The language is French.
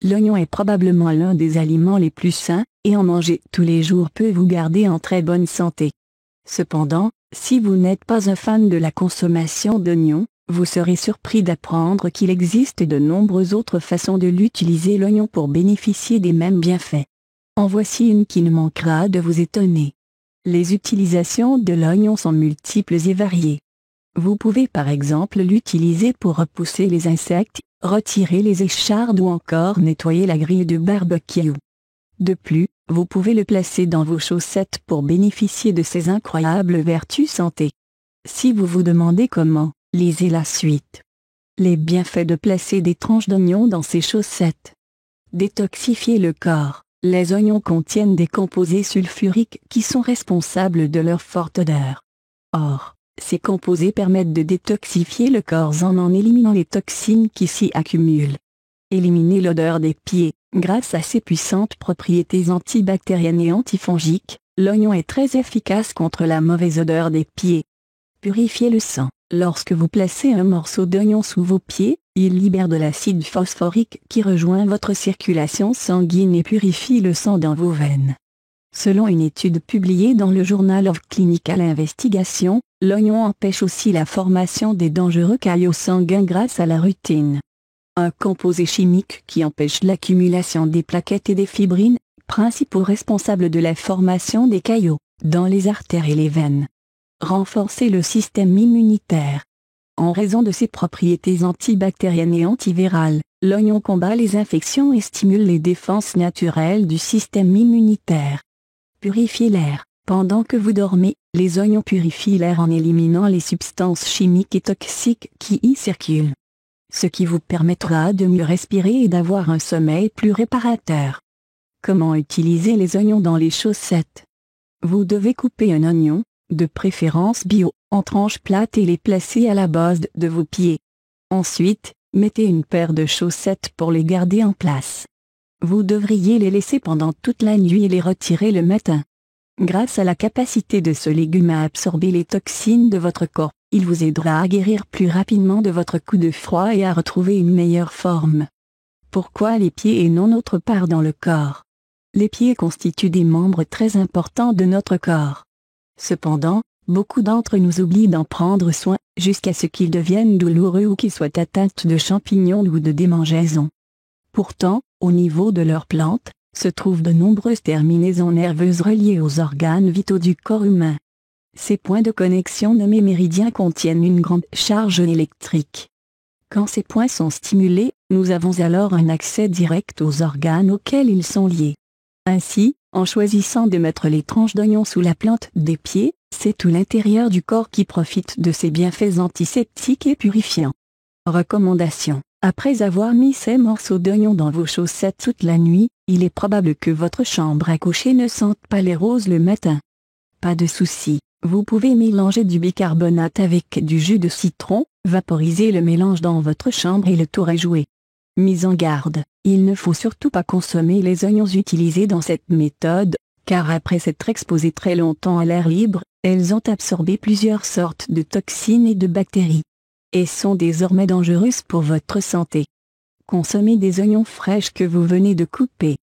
l'oignon est probablement l'un des aliments les plus sains, et en manger tous les jours peut vous garder en très bonne santé. Cependant, si vous n'êtes pas un fan de la consommation d'oignons, vous serez surpris d'apprendre qu'il existe de nombreuses autres façons de l'utiliser l'oignon pour bénéficier des mêmes bienfaits. En voici une qui ne manquera de vous étonner. Les utilisations de l'oignon sont multiples et variées. Vous pouvez par exemple l'utiliser pour repousser les insectes, retirer les échardes ou encore nettoyer la grille de barbecue. De plus, vous pouvez le placer dans vos chaussettes pour bénéficier de ses incroyables vertus santé. Si vous vous demandez comment, lisez la suite. Les bienfaits de placer des tranches d'oignon dans ses chaussettes. Détoxifier le corps. Les oignons contiennent des composés sulfuriques qui sont responsables de leur forte odeur. Or, ces composés permettent de détoxifier le corps en éliminant les toxines qui s'y accumulent. Éliminer l'odeur des pieds. Grâce à ses puissantes propriétés antibactériennes et antifongiques, l'oignon est très efficace contre la mauvaise odeur des pieds. Purifier le sang. Lorsque vous placez un morceau d'oignon sous vos pieds, il libère de l'acide phosphorique qui rejoint votre circulation sanguine et purifie le sang dans vos veines. Selon une étude publiée dans le Journal of Clinical Investigation, l'oignon empêche aussi la formation des dangereux caillots sanguins grâce à la rutine. Un composé chimique qui empêche l'accumulation des plaquettes et des fibrines, principaux responsables de la formation des caillots, dans les artères et les veines. Renforcer le système immunitaire. En raison de ses propriétés antibactériennes et antivirales, l'oignon combat les infections et stimule les défenses naturelles du système immunitaire. Purifier l'air. Pendant que vous dormez, les oignons purifient l'air en éliminant les substances chimiques et toxiques qui y circulent. Ce qui vous permettra de mieux respirer et d'avoir un sommeil plus réparateur. Comment utiliser les oignons dans les chaussettes? Vous devez couper un oignon, de préférence bio, en tranches plates et les placer à la base de vos pieds. Ensuite, mettez une paire de chaussettes pour les garder en place. Vous devriez les laisser pendant toute la nuit et les retirer le matin. Grâce à la capacité de ce légume à absorber les toxines de votre corps, il vous aidera à guérir plus rapidement de votre coup de froid et à retrouver une meilleure forme. Pourquoi les pieds et non autre part dans le corps? Les pieds constituent des membres très importants de notre corps. Cependant, beaucoup d'entre nous oublient d'en prendre soin, jusqu'à ce qu'ils deviennent douloureux ou qu'ils soient atteints de champignons ou de démangeaisons. Pourtant, au niveau de leurs plantes, se trouvent de nombreuses terminaisons nerveuses reliées aux organes vitaux du corps humain. Ces points de connexion nommés méridiens contiennent une grande charge électrique. Quand ces points sont stimulés, nous avons alors un accès direct aux organes auxquels ils sont liés. Ainsi, en choisissant de mettre les tranches d'oignon sous la plante des pieds, c'est tout l'intérieur du corps qui profite de ces bienfaits antiseptiques et purifiants. Recommandation. Après avoir mis ces morceaux d'oignon dans vos chaussettes toute la nuit, il est probable que votre chambre à coucher ne sente pas les roses le matin. Pas de souci, vous pouvez mélanger du bicarbonate avec du jus de citron, vaporiser le mélange dans votre chambre et le tour est joué. Mise en garde, il ne faut surtout pas consommer les oignons utilisés dans cette méthode, car après s'être exposés très longtemps à l'air libre, elles ont absorbé plusieurs sortes de toxines et de bactéries. Et sont désormais dangereuses pour votre santé. Consommez des oignons fraîches que vous venez de couper.